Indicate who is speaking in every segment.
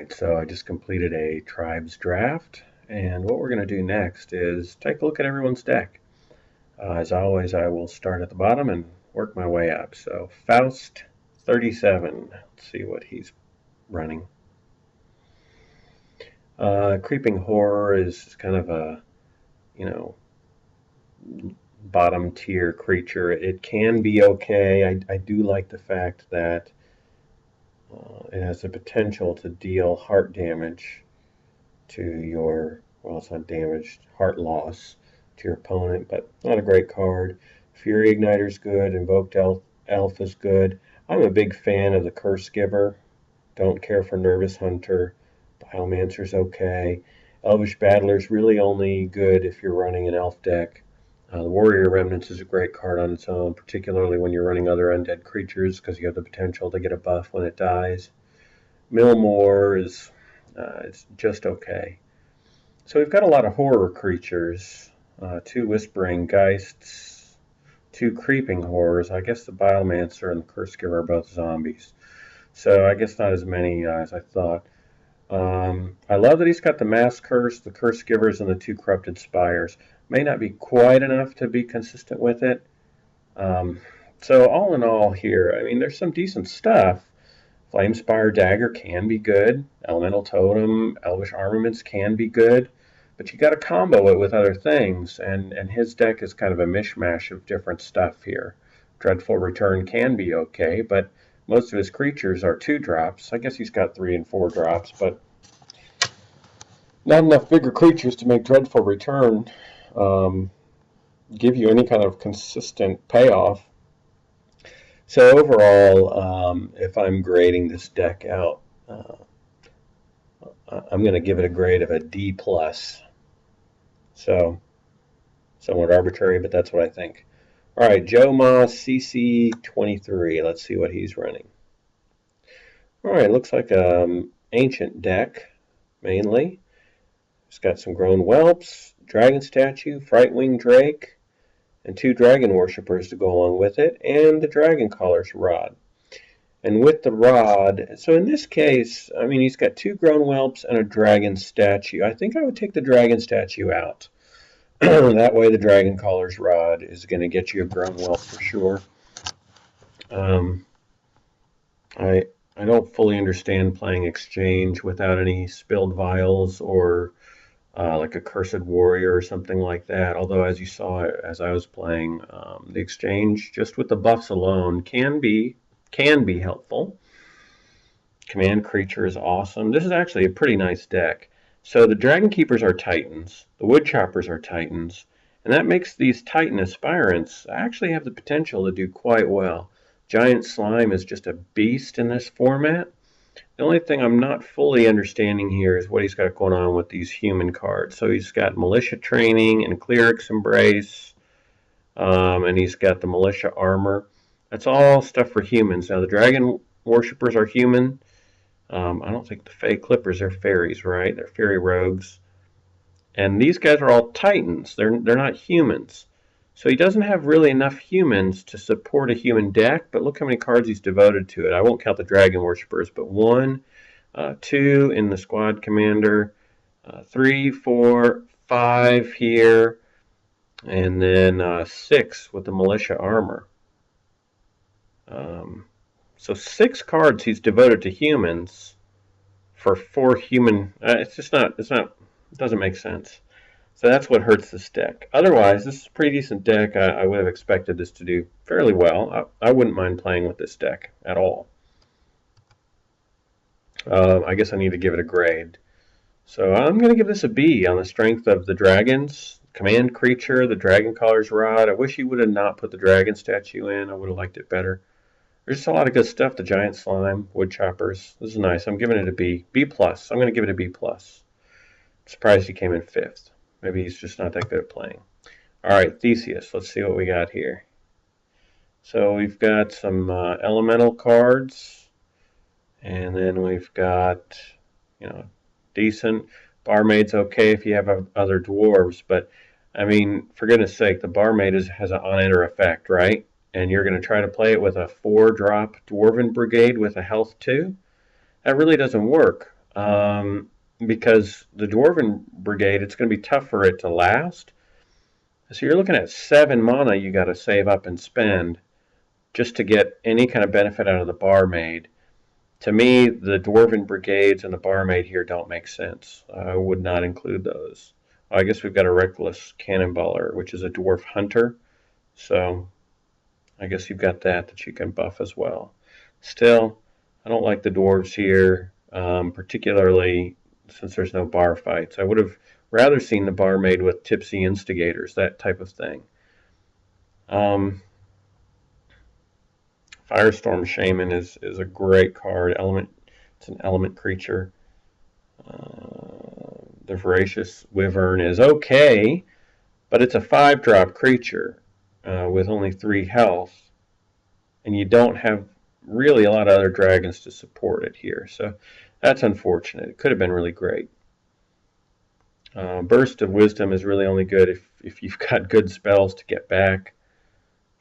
Speaker 1: Alright, so I just completed a tribes draft, and what we're going to do next is take a look at everyone's deck. As always, I will start at the bottom and work my way up. So Faust 37, let's see what he's running. Creeping Horror is kind of a, bottom tier creature. It can be okay. I do like the fact that it has the potential to deal heart damage to your, well, it's not damage, heart loss to your opponent, but not a great card. Fury Igniter's good, Invoked Elf is good. I'm a big fan of the Curse Giver. Don't care for Nervous Hunter. Biomancer's okay. Elvish Battler's really only good if you're running an elf deck. The Warrior Remnants is a great card on its own, particularly when you're running other undead creatures, because you have the potential to get a buff when it dies. Millmore is it's just okay. So we've got a lot of horror creatures. 2 Whispering Geists, 2 Creeping Horrors. I guess the Biomancer and the Curse Giver are both zombies. So I guess not as many as I thought. I love that he's got the Mass Curse, the Curse Givers, and the 2 Corrupted Spires. May not be quite enough to be consistent with it. So all in all here, I mean, there's some decent stuff. Flamespire Dagger can be good. Elemental Totem, Elvish Armaments can be good. But you got to combo it with other things, and his deck is kind of a mishmash of different stuff here. Dreadful Return can be okay, but most of his creatures are 2-drops. I guess he's got 3 and 4 drops, but not enough bigger creatures to make Dreadful Return give you any kind of consistent payoff. So overall, if I'm grading this deck out, I'm going to give it a grade of a D+. So somewhat arbitrary, but that's what I think. All right, Joe Ma CC23. Let's see what he's running. All right, looks like an ancient deck, mainly. It's got some Grown Whelps, Dragon Statue, Frightwing Drake, and 2 Dragon Worshippers to go along with it, and the Dragon Caller's Rod. And with the Rod, so in this case, I mean, he's got 2 Grown Whelps and a Dragon Statue. I think I would take the Dragon Statue out. That way the Dragon Caller's Rod is going to get you a Grown Whelp for sure. I don't fully understand playing Exchange without any Spilled Vials or like a Cursed Warrior or something like that. Although, as you saw as I was playing, the Exchange, just with the buffs alone, can be helpful. Command Creature is awesome. This is actually a pretty nice deck. So the Dragon Keepers are Titans, the Wood Choppers are Titans, and that makes these Titan Aspirants actually have the potential to do quite well. Giant Slime is just a beast in this format. The only thing I'm not fully understanding here is what he's got going on with these human cards. So he's got Militia Training and Cleric's Embrace, and he's got the Militia Armor. That's all stuff for humans. Now the Dragon Worshippers are human. I don't think the Fey Clippers are fairies, right? They're fairy rogues. And these guys are all Titans. They're not humans. So he doesn't have really enough humans to support a human deck, but look how many cards he's devoted to it. I won't count the Dragon Worshippers, but 1, 2 in the Squad Commander, 3, 4, 5 here, and then 6 with the Militia Armor. So 6 cards he's devoted to humans for 4 human. It doesn't make sense. So that's what hurts this deck. Otherwise, this is a pretty decent deck. I would have expected this to do fairly well. I wouldn't mind playing with this deck at all. I guess I need to give it a grade. So I'm going to give this a B on the strength of the dragons, Command Creature, the Dragon Caller's Rod. I wish he would have not put the Dragon Statue in. I would have liked it better. There's just a lot of good stuff. The Giant Slime, Wood Choppers. This is nice. I'm giving it a B. B+. I'm going to give it a B+. I'm surprised he came in 5th. Maybe he's just not that good at playing. All right, Theseus. Let's see what we got here. So we've got some elemental cards. And then we've got, decent. Barmaid's okay if you have other dwarves. But, I mean, for goodness sake, the Barmaid has an on-enter effect, right? And you're going to try to play it with a 4-drop Dwarven Brigade with a health 2? That really doesn't work. because the Dwarven Brigade, it's going to be tough for it to last. So you're looking at 7 mana you got to save up and spend just to get any kind of benefit out of the Barmaid. To me, the Dwarven Brigades and the Barmaid here don't make sense. I would not include those. I guess we've got a Reckless Cannonballer, which is a Dwarf Hunter. So I guess you've got that you can buff as well. Still, I don't like the Dwarves here, particularly since there's no bar fights. I would have rather seen the Barmaid with Tipsy Instigators, that type of thing. Firestorm Shaman is a great card. It's an element creature. The Voracious Wyvern is okay, but it's a 5-drop creature with only 3 health, and you don't have really a lot of other dragons to support it here. So that's unfortunate. It could have been really great. Burst of Wisdom is really only good if you've got good spells to get back.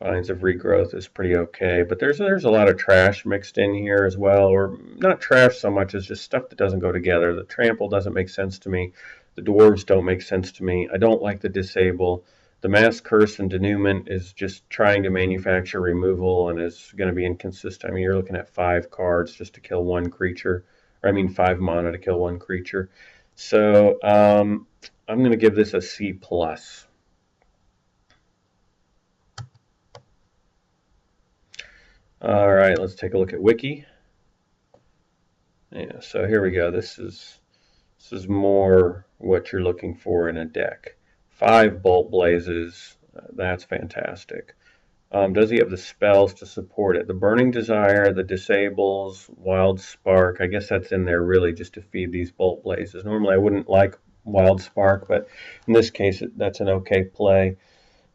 Speaker 1: Vines of Regrowth is pretty okay, but there's a lot of trash mixed in here as well, or not trash so much as just stuff that doesn't go together. The Trample doesn't make sense to me. The Dwarves don't make sense to me. I don't like the Disable. The Mass Curse and Denouement is just trying to manufacture removal and is going to be inconsistent. I mean, you're looking at 5 cards just to kill one creature, or I mean 5 mana to kill one creature. So I'm going to give this a C+. All right, let's take a look at Wiki. Yeah, so here we go. This is more what you're looking for in a deck. 5 Bolt Blazes, that's fantastic. Does he have the spells to support it? The Burning Desire, the Disables, Wild Spark. I guess that's in there really just to feed these Bolt Blazes. Normally I wouldn't like Wild Spark, but in this case that's an okay play.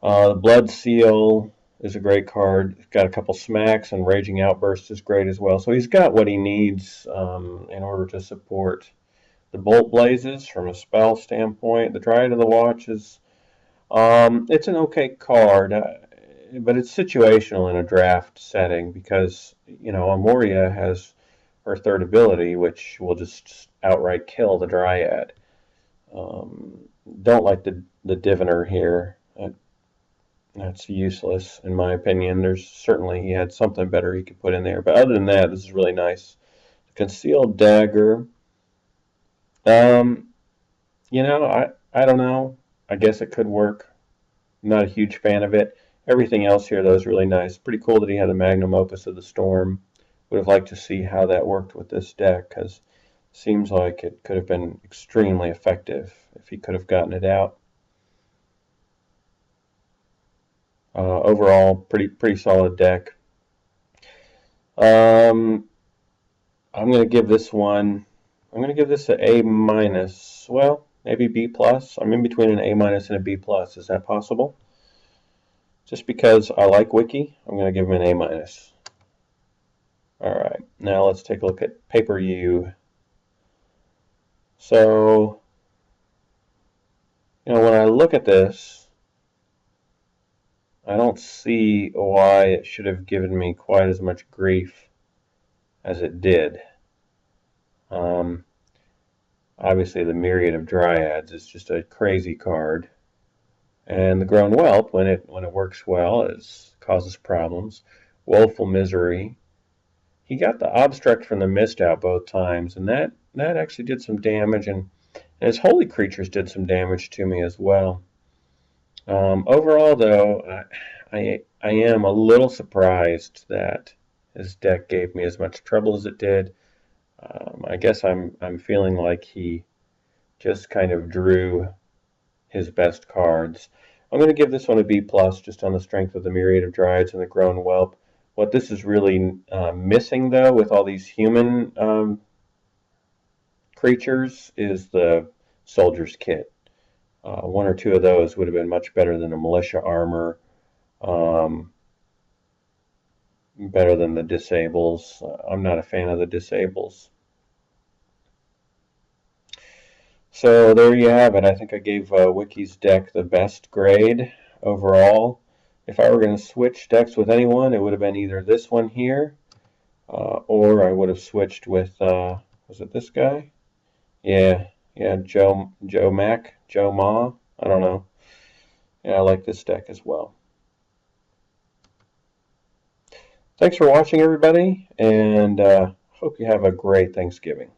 Speaker 1: Blood Seal is a great card. He's got a couple smacks, and Raging Outburst is great as well. So he's got what he needs in order to support the Bolt Blazes from a spell standpoint. The Dryad of the Watch is it's an okay card, but it's situational in a draft setting because Amoria has her 3rd ability, which will just outright kill the Dryad. Don't like the Diviner here. That's useless, in my opinion. He had something better he could put in there. But other than that, this is really nice. Concealed Dagger. I don't know. I guess it could work. I'm not a huge fan of it. Everything else here, though, is really nice. Pretty cool that he had a Magnum Opus of the Storm. Would have liked to see how that worked with this deck, because it seems like it could have been extremely effective if he could have gotten it out. Overall, pretty solid deck. I'm going to give this one. I'm going to give this an A-. Well, maybe B+. I'm in between an A- and a B+. Is that possible? Just because I like Wiki, I'm going to give him an A-. All right, now let's take a look at Paper U. So, when I look at this, I don't see why it should have given me quite as much grief as it did. Obviously, the Myriad of Dryads is just a crazy card, and the Grown Whelp, when it works well, causes problems. Woeful Misery. He got the Obstruct from the Mist out both times, and that actually did some damage, and his Holy Creatures did some damage to me as well. Overall, though, I am a little surprised that his deck gave me as much trouble as it did. I guess I'm feeling like he just kind of drew his best cards. I'm going to give this one a B+, just on the strength of the Myriad of Dryads and the Grown Whelp. What this is really missing, though, with all these human creatures is the Soldier's Kit. 1 or 2 of those would have been much better than a Militia Armor, better than the Disables. I'm not a fan of the Disables. So there you have it. I think I gave Wiki's deck the best grade overall. If I were going to switch decks with anyone, it would have been either this one here, or I would have switched with, was it this guy? Yeah, Joe Mac, Joe Ma. I don't know. Yeah, I like this deck as well. Thanks for watching, everybody, and hope you have a great Thanksgiving.